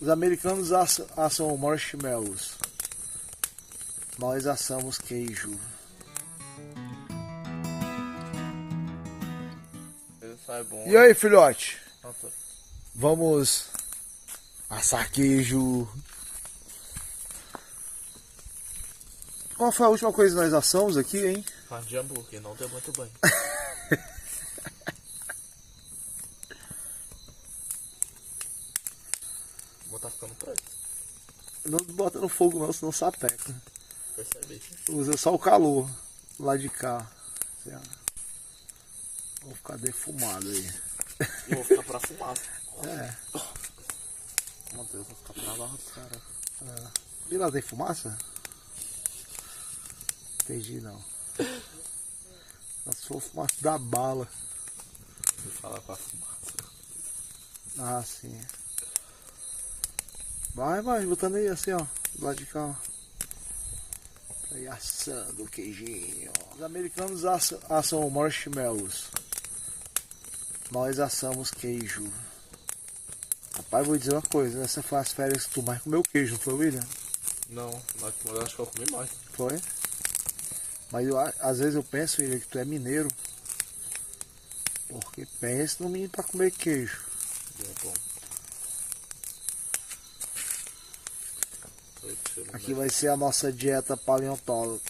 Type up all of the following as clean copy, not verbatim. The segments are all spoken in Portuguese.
Os americanos assam marshmallows. Nós assamos queijo. Ele sai bom. E aí, filhote? Nossa. Vamos assar queijo. Qual foi a última coisa que nós assamos aqui, hein? Carne de hambúrguer, não deu muito bem. Vou tá ficando preto. Não bota no fogo não, senão sapeca. Percebe? Usa só o calor lá de cá. Assim, ó. Vou ficar defumado aí. Eu vou ficar pra fumaça. É. Meu Deus, vou ficar pra lá, cara. E lá tem fumaça? Entendi não. Se for fumaça da bala. Vou falar com a fumaça. Ah, sim. Vai, botando aí assim, ó. Do lado de cá, ó. Aí assando o queijinho. Os americanos assam marshmallows. Nós assamos queijo. Rapaz, vou dizer uma coisa. Essa foi as férias que tu mais comeu queijo, não foi, William? Não, eu acho que eu comi mais. Foi? Mas às vezes eu penso, William, que tu é mineiro. Porque pensa no menino pra comer queijo. É bom. Aqui vai ser a nossa dieta paleontóloga.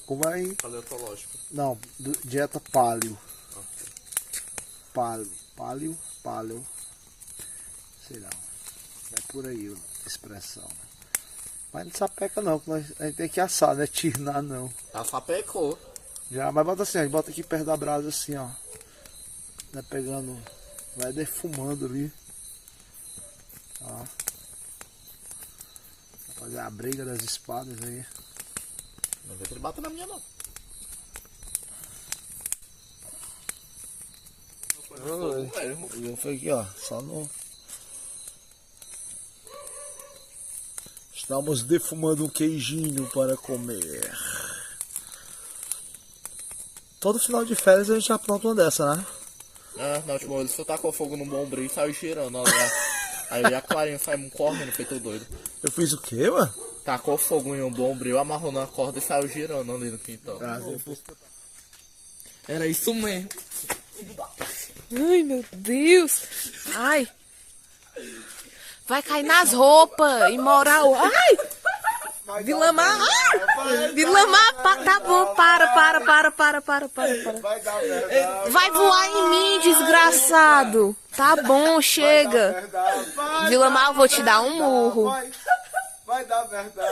Como é aí? Paleontológico. Não, dieta paleo. Paleo. Sei não. É por aí a expressão. Mas não sapeca não, que a gente tem que assar, não é tirnar não. Ela sapecou. Já, mas bota assim, ó, bota aqui perto da brasa assim, ó. Vai pegando, vai defumando ali. Ó. Vai fazer a briga das espadas aí. Não vê que ele bata na minha não. Eu fui aqui, ó, só no... Estamos defumando um queijinho para comer. Todo final de férias a gente apronta uma dessa, né? Na última vez você tacou fogo no bombril e saiu cheirando, ó lá. Aí a Clarinha saiu correndo, feito doido. Eu fiz o quê, mano? Tacou fogo em um bombril, amarrou na corda e saiu girando ali no quintal. Era isso mesmo. Ai, meu Deus. Ai. Vai cair nas roupas, imoral. Ai. Vilamar. Ai. Vilamar, tá bom. Para. Vai voar em mim, desgraçado. Tá bom, chega. Vilamar, eu vou te dar um murro. Vai dar merda,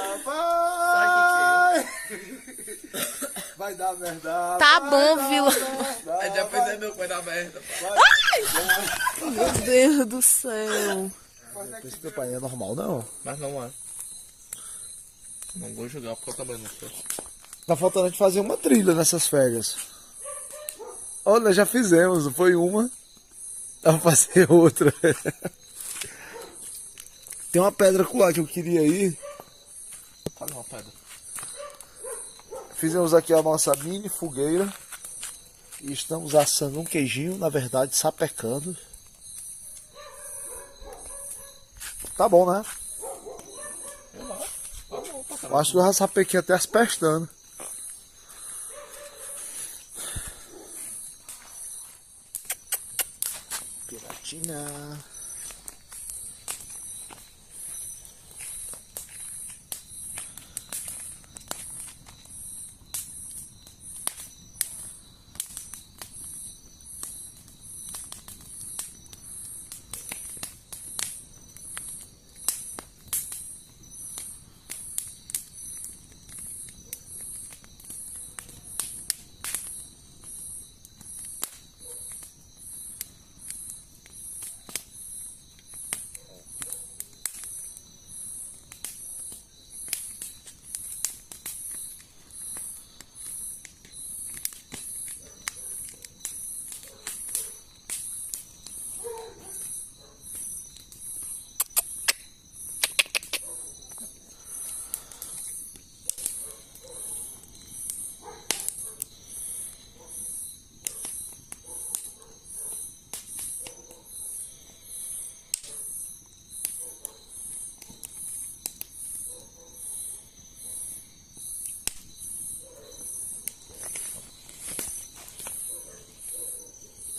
vai dar merda. Tá bom, Vila. Aí já fez meu pai da merda. Ai! Meu Deus do céu. Esse teu pai é normal, não? Mas não é. Não vou jogar porque eu também não sei. Tá faltando a gente fazer uma trilha nessas férias. Olha, já fizemos, não foi uma. Dá pra fazer outra. Tem uma pedra lá que eu queria ir. Olha uma pedra. Fizemos aqui a nossa mini fogueira. E estamos assando um queijinho, na verdade, sapecando. Tá bom, né? Eu acho que eu já sapequei até as pestanas. Piratina.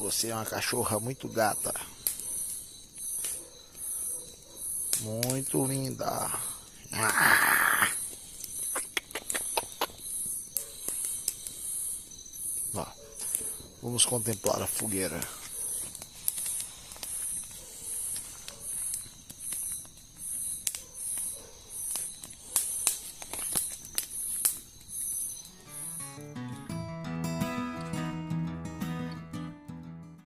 Você é uma cachorra muito gata. Muito linda. Ó, vamos contemplar a fogueira.